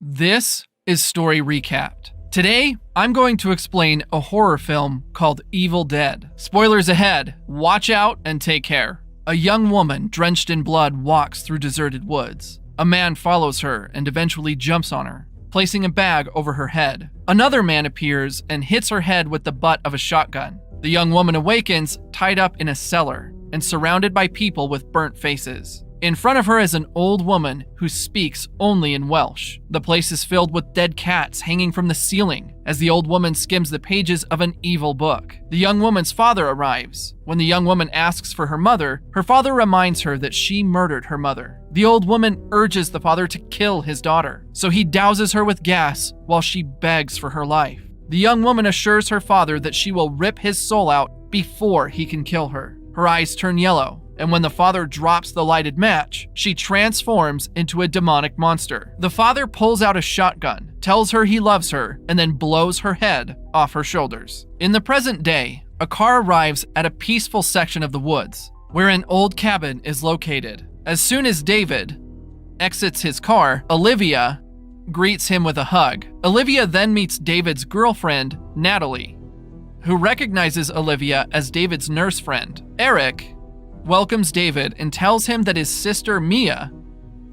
This is Story Recapped. Today, I'm going to explain a horror film called Evil Dead. Spoilers ahead, watch out and take care. A young woman drenched in blood walks through deserted woods. A man follows her and eventually jumps on her, placing a bag over her head. Another man appears and hits her head with the butt of a shotgun. The young woman awakens, tied up in a cellar and surrounded by people with burnt faces. In front of her is an old woman who speaks only in Welsh. The place is filled with dead cats hanging from the ceiling as the old woman skims the pages of an evil book. The young woman's father arrives. When the young woman asks for her father reminds her that she murdered her mother. The old woman urges the father to kill his daughter, so he douses her with gas while she begs for her life. The young woman assures her father that she will rip his soul out before he can kill her. Her eyes turn yellow, and when the father drops the lighted match, she transforms into a demonic monster. The father pulls out a shotgun, tells her he loves her, and then blows her head off her shoulders. In the present day, a car arrives at a peaceful section of the woods, where an old cabin is located. As soon as David exits his car, Olivia greets him with a hug. Olivia then meets David's girlfriend, Natalie, who recognizes Olivia as David's nurse friend. Eric welcomes David and tells him that his sister Mia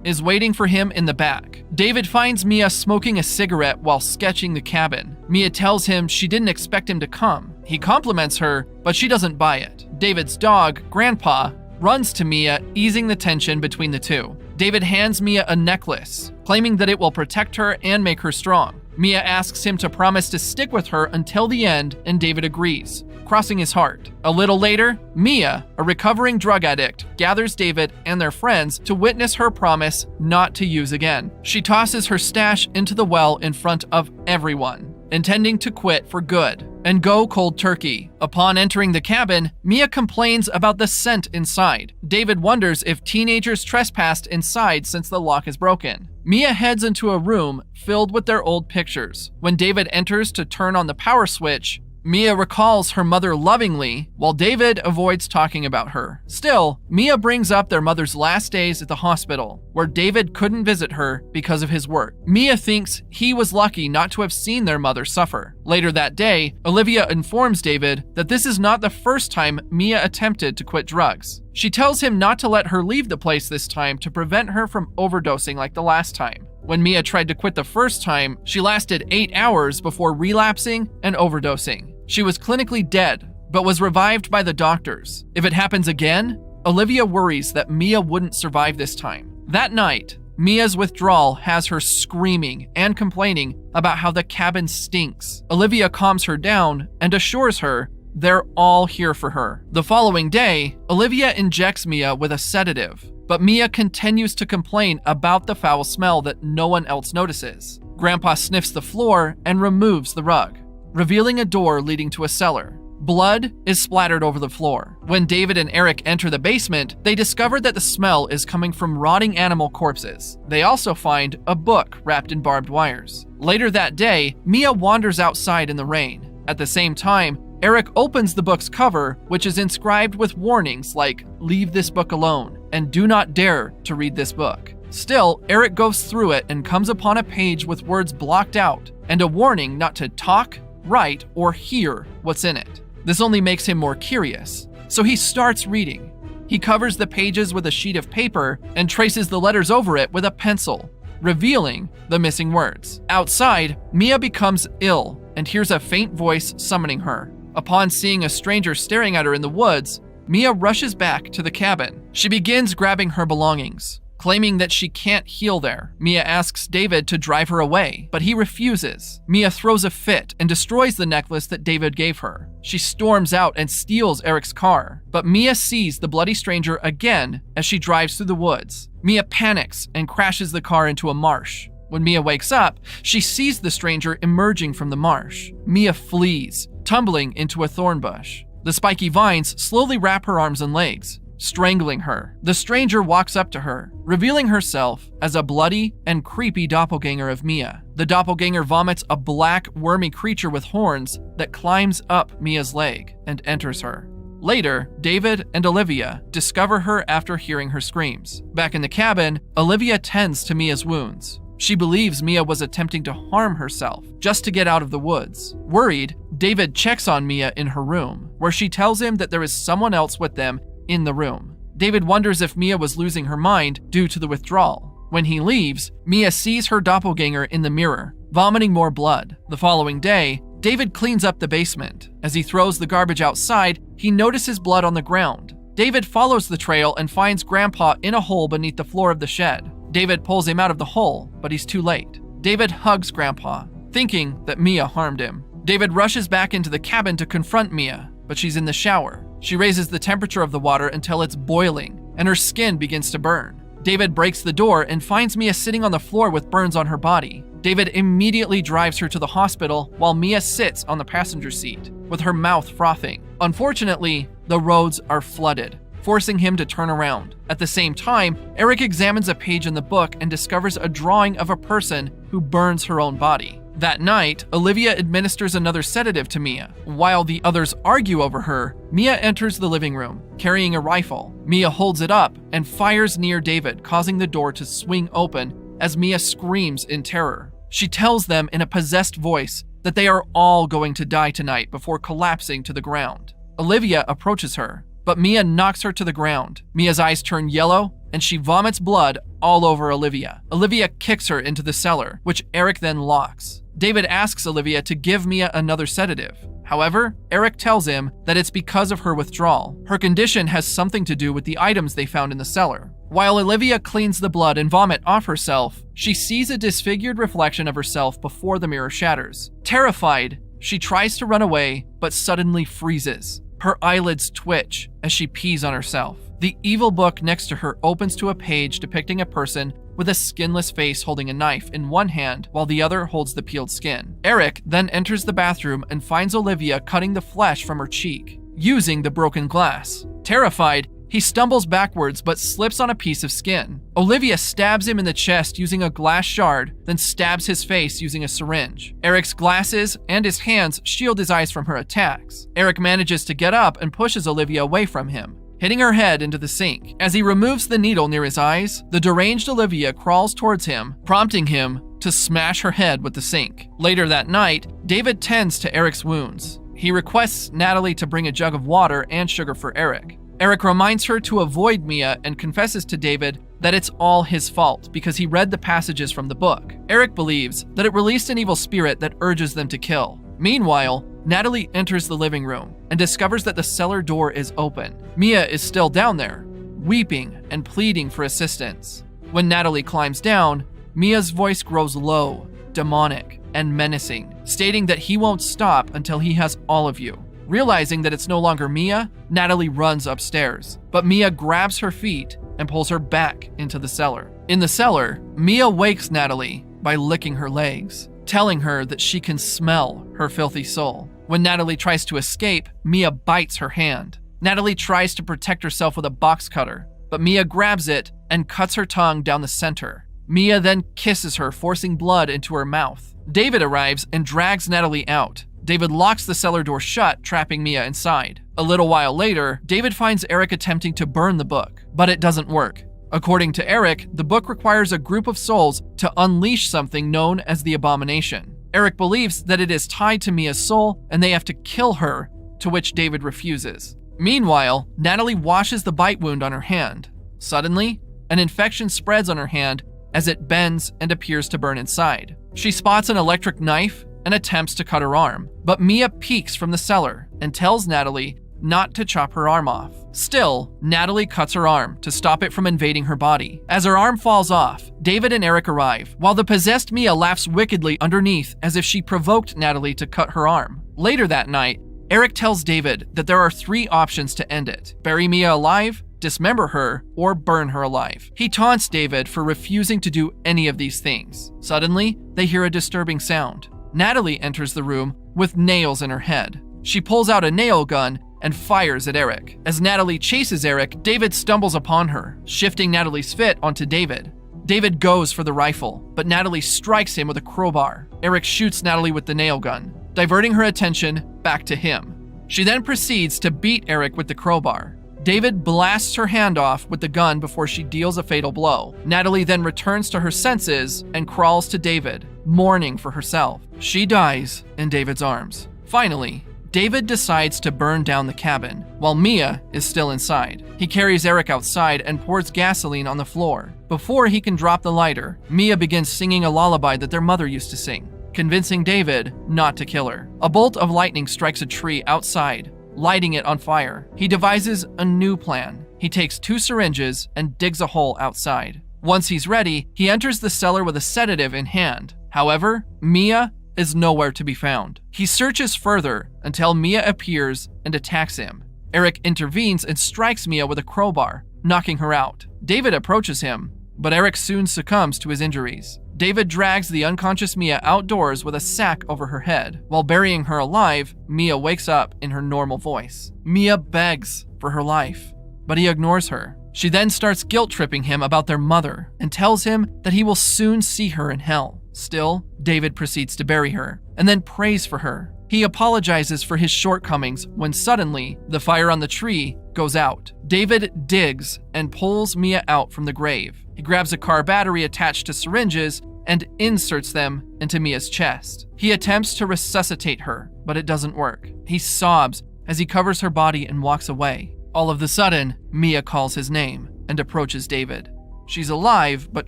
is waiting for him in the back. David finds Mia smoking a cigarette while sketching the cabin. Mia tells him she didn't expect him to come. He compliments her, but she doesn't buy it. David's dog, Grandpa, runs to Mia, easing the tension between the two. David hands Mia a necklace, claiming that it will protect her and make her strong. Mia asks him to promise to stick with her until the end, and David agrees, crossing his heart. A little later, Mia, a recovering drug addict, gathers David and their friends to witness her promise not to use again. She tosses her stash into the well in front of everyone, intending to quit for good and go cold turkey. Upon entering the cabin, Mia complains about the scent inside. David wonders if teenagers trespassed inside since the lock is broken. Mia heads into a room filled with their old pictures. When David enters to turn on the power switch, Mia recalls her mother lovingly, while David avoids talking about her. Still, Mia brings up their mother's last days at the hospital, where David couldn't visit her because of his work. Mia thinks he was lucky not to have seen their mother suffer. Later that day, Olivia informs David that this is not the first time Mia attempted to quit drugs. She tells him not to let her leave the place this time to prevent her from overdosing like the last time. When Mia tried to quit the first time, she lasted 8 hours before relapsing and overdosing. She was clinically dead, but was revived by the doctors. If it happens again, Olivia worries that Mia wouldn't survive this time. That night, Mia's withdrawal has her screaming and complaining about how the cabin stinks. Olivia calms her down and assures her they're all here for her. The following day, Olivia injects Mia with a sedative, but Mia continues to complain about the foul smell that no one else notices. Grandpa sniffs the floor and removes the rug, revealing a door leading to a cellar. Blood is splattered over the floor. When David and Eric enter the basement, they discover that the smell is coming from rotting animal corpses. They also find a book wrapped in barbed wires. Later that day, Mia wanders outside in the rain. At the same time, Eric opens the book's cover, which is inscribed with warnings like, "Leave this book alone," and "Do not dare to read this book." Still, Eric goes through it and comes upon a page with words blocked out and a warning not to talk, write, or hear what's in it. This only makes him more curious, so he starts reading. He covers the pages with a sheet of paper and traces the letters over it with a pencil, revealing the missing words. Outside, Mia becomes ill and hears a faint voice summoning her. Upon seeing a stranger staring at her in the woods, Mia rushes back to the cabin. She begins grabbing her belongings, claiming that she can't heal there. Mia asks David to drive her away, but he refuses. Mia throws a fit and destroys the necklace that David gave her. She storms out and steals Eric's car, but Mia sees the bloody stranger again as she drives through the woods. Mia panics and crashes the car into a marsh. When Mia wakes up, she sees the stranger emerging from the marsh. Mia flees, tumbling into a thorn bush. The spiky vines slowly wrap her arms and legs, strangling her. The stranger walks up to her, revealing herself as a bloody and creepy doppelganger of Mia. The doppelganger vomits a black, wormy creature with horns that climbs up Mia's leg and enters her. Later, David and Olivia discover her after hearing her screams. Back in the cabin, Olivia tends to Mia's wounds. She believes Mia was attempting to harm herself just to get out of the woods. Worried, David checks on Mia in her room, where she tells him that there is someone else with them in the room. David wonders if Mia was losing her mind due to the withdrawal. When he leaves, Mia sees her doppelganger in the mirror, vomiting more blood. The following day, David cleans up the basement. As he throws the garbage outside, he notices blood on the ground. David follows the trail and finds Grandpa in a hole beneath the floor of the shed. David pulls him out of the hole, but he's too late. David hugs Grandpa, thinking that Mia harmed him. David rushes back into the cabin to confront Mia, but she's in the shower. She raises the temperature of the water until it's boiling, and her skin begins to burn. David breaks the door and finds Mia sitting on the floor with burns on her body. David immediately drives her to the hospital while Mia sits on the passenger seat, with her mouth frothing. Unfortunately, the roads are flooded, forcing him to turn around. At the same time, Eric examines a page in the book and discovers a drawing of a person who burns her own body. That night, Olivia administers another sedative to Mia. While the others argue over her, Mia enters the living room, carrying a rifle. Mia holds it up and fires near David, causing the door to swing open as Mia screams in terror. She tells them in a possessed voice that they are all going to die tonight before collapsing to the ground. Olivia approaches her, but Mia knocks her to the ground. Mia's eyes turn yellow, and she vomits blood all over Olivia. Olivia kicks her into the cellar, which Eric then locks. David asks Olivia to give Mia another sedative. However, Eric tells him that it's because of her withdrawal. Her condition has something to do with the items they found in the cellar. While Olivia cleans the blood and vomit off herself, she sees a disfigured reflection of herself before the mirror shatters. Terrified, she tries to run away, but suddenly freezes. Her eyelids twitch as she pees on herself. The evil book next to her opens to a page depicting a person with a skinless face holding a knife in one hand while the other holds the peeled skin. Eric then enters the bathroom and finds Olivia cutting the flesh from her cheek, using the broken glass. Terrified, he stumbles backwards but slips on a piece of skin. Olivia stabs him in the chest using a glass shard, then stabs his face using a syringe. Eric's glasses and his hands shield his eyes from her attacks. Eric manages to get up and pushes Olivia away from him, hitting her head into the sink. As he removes the needle near his eyes, the deranged Olivia crawls towards him, prompting him to smash her head with the sink. Later that night, David tends to Eric's wounds. He requests Natalie to bring a jug of water and sugar for Eric. Eric reminds her to avoid Mia and confesses to David that it's all his fault because he read the passages from the book. Eric believes that it released an evil spirit that urges them to kill. Meanwhile, Natalie enters the living room and discovers that the cellar door is open. Mia is still down there, weeping and pleading for assistance. When Natalie climbs down, Mia's voice grows low, demonic, and menacing, stating that he won't stop until he has all of you. Realizing that it's no longer Mia, Natalie runs upstairs, but Mia grabs her feet and pulls her back into the cellar. In the cellar, Mia wakes Natalie by licking her legs, telling her that she can smell her filthy soul. When Natalie tries to escape, Mia bites her hand. Natalie tries to protect herself with a box cutter, but Mia grabs it and cuts her tongue down the center. Mia then kisses her, forcing blood into her mouth. David arrives and drags Natalie out. David locks the cellar door shut, trapping Mia inside. A little while later, David finds Eric attempting to burn the book, but it doesn't work. According to Eric, the book requires a group of souls to unleash something known as the abomination. Eric believes that it is tied to Mia's soul and they have to kill her, to which David refuses. Meanwhile, Natalie washes the bite wound on her hand. Suddenly, an infection spreads on her hand as it bends and appears to burn inside. She spots an electric knife and attempts to cut her arm, but Mia peeks from the cellar and tells Natalie not to chop her arm off. Still, Natalie cuts her arm to stop it from invading her body. As her arm falls off, David and Eric arrive, while the possessed Mia laughs wickedly underneath as if she provoked Natalie to cut her arm. Later that night, Eric tells David that there are 3 options to end it: bury Mia alive, dismember her, or burn her alive. He taunts David for refusing to do any of these things. Suddenly, they hear a disturbing sound. Natalie enters the room with nails in her head. She pulls out a nail gun and fires at Eric. As Natalie chases Eric, David stumbles upon her, shifting Natalie's fit onto David. David goes for the rifle, but Natalie strikes him with a crowbar. Eric shoots Natalie with the nail gun, diverting her attention back to him. She then proceeds to beat Eric with the crowbar. David blasts her hand off with the gun before she deals a fatal blow. Natalie then returns to her senses and crawls to David, mourning for herself. She dies in David's arms. Finally, David decides to burn down the cabin, while Mia is still inside. He carries Eric outside and pours gasoline on the floor. Before he can drop the lighter, Mia begins singing a lullaby that their mother used to sing, convincing David not to kill her. A bolt of lightning strikes a tree outside, lighting it on fire. He devises a new plan. He takes 2 syringes and digs a hole outside. Once he's ready, he enters the cellar with a sedative in hand. However, Mia is nowhere to be found. He searches further until Mia appears and attacks him. Eric intervenes and strikes Mia with a crowbar, knocking her out. David approaches him, but Eric soon succumbs to his injuries. David drags the unconscious Mia outdoors with a sack over her head. While burying her alive, Mia wakes up in her normal voice. Mia begs for her life, but he ignores her. She then starts guilt-tripping him about their mother and tells him that he will soon see her in hell. Still, David proceeds to bury her and then prays for her. He apologizes for his shortcomings when suddenly the fire on the tree goes out. David digs and pulls Mia out from the grave. He grabs a car battery attached to syringes and inserts them into Mia's chest. He attempts to resuscitate her, but it doesn't work. He sobs as he covers her body and walks away. All of a sudden, Mia calls his name and approaches David. She's alive but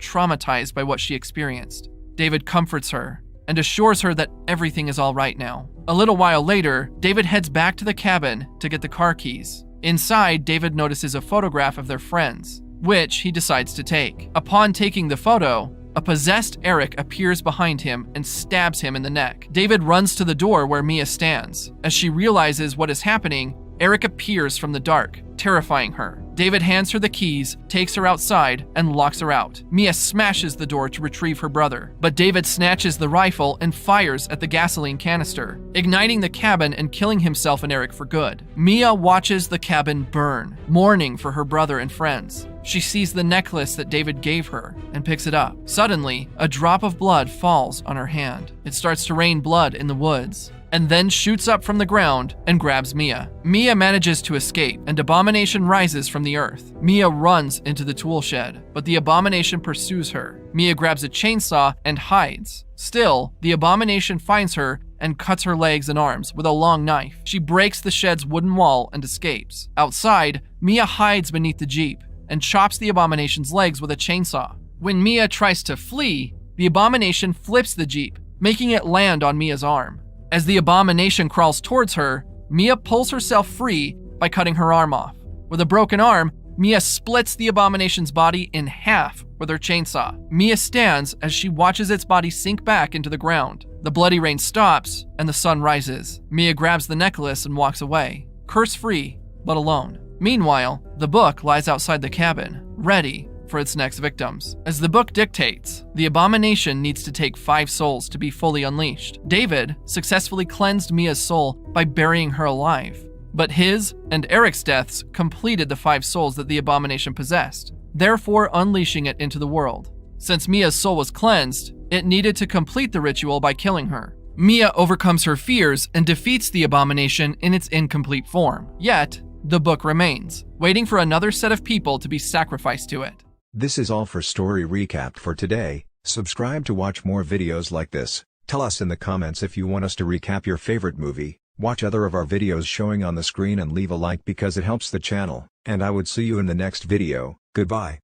traumatized by what she experienced. David comforts her and assures her that everything is all right now. A little while later, David heads back to the cabin to get the car keys. Inside, David notices a photograph of their friends, which he decides to take. Upon taking the photo, a possessed Eric appears behind him and stabs him in the neck. David runs to the door where Mia stands. As she realizes what is happening, Eric appears from the dark, terrifying her. David hands her the keys, takes her outside, and locks her out. Mia smashes the door to retrieve her brother, but David snatches the rifle and fires at the gasoline canister, igniting the cabin and killing himself and Eric for good. Mia watches the cabin burn, mourning for her brother and friends. She sees the necklace that David gave her and picks it up. Suddenly, a drop of blood falls on her hand. It starts to rain blood in the woods, and then shoots up from the ground and grabs Mia. Mia manages to escape, and Abomination rises from the earth. Mia runs into the tool shed, but the Abomination pursues her. Mia grabs a chainsaw and hides. Still, the Abomination finds her and cuts her legs and arms with a long knife. She breaks the shed's wooden wall and escapes. Outside, Mia hides beneath the Jeep and chops the Abomination's legs with a chainsaw. When Mia tries to flee, the Abomination flips the Jeep, making it land on Mia's arm. As the Abomination crawls towards her, Mia pulls herself free by cutting her arm off. With a broken arm, Mia splits the Abomination's body in half with her chainsaw. Mia stands as she watches its body sink back into the ground. The bloody rain stops, and the sun rises. Mia grabs the necklace and walks away, curse-free, but alone. Meanwhile, the book lies outside the cabin, ready for its next victims. As the book dictates, the Abomination needs to take 5 souls to be fully unleashed. David successfully cleansed Mia's soul by burying her alive, but his and Eric's deaths completed the 5 souls that the Abomination possessed, therefore unleashing it into the world. Since Mia's soul was cleansed, it needed to complete the ritual by killing her. Mia overcomes her fears and defeats the Abomination in its incomplete form. Yet, the book remains, waiting for another set of people to be sacrificed to it. This is all for Story Recap for today. Subscribe to watch more videos like this. Tell us in the comments if you want us to recap your favorite movie. Watch other of our videos showing on the screen and leave a like because it helps the channel. And I would see you in the next video. Goodbye.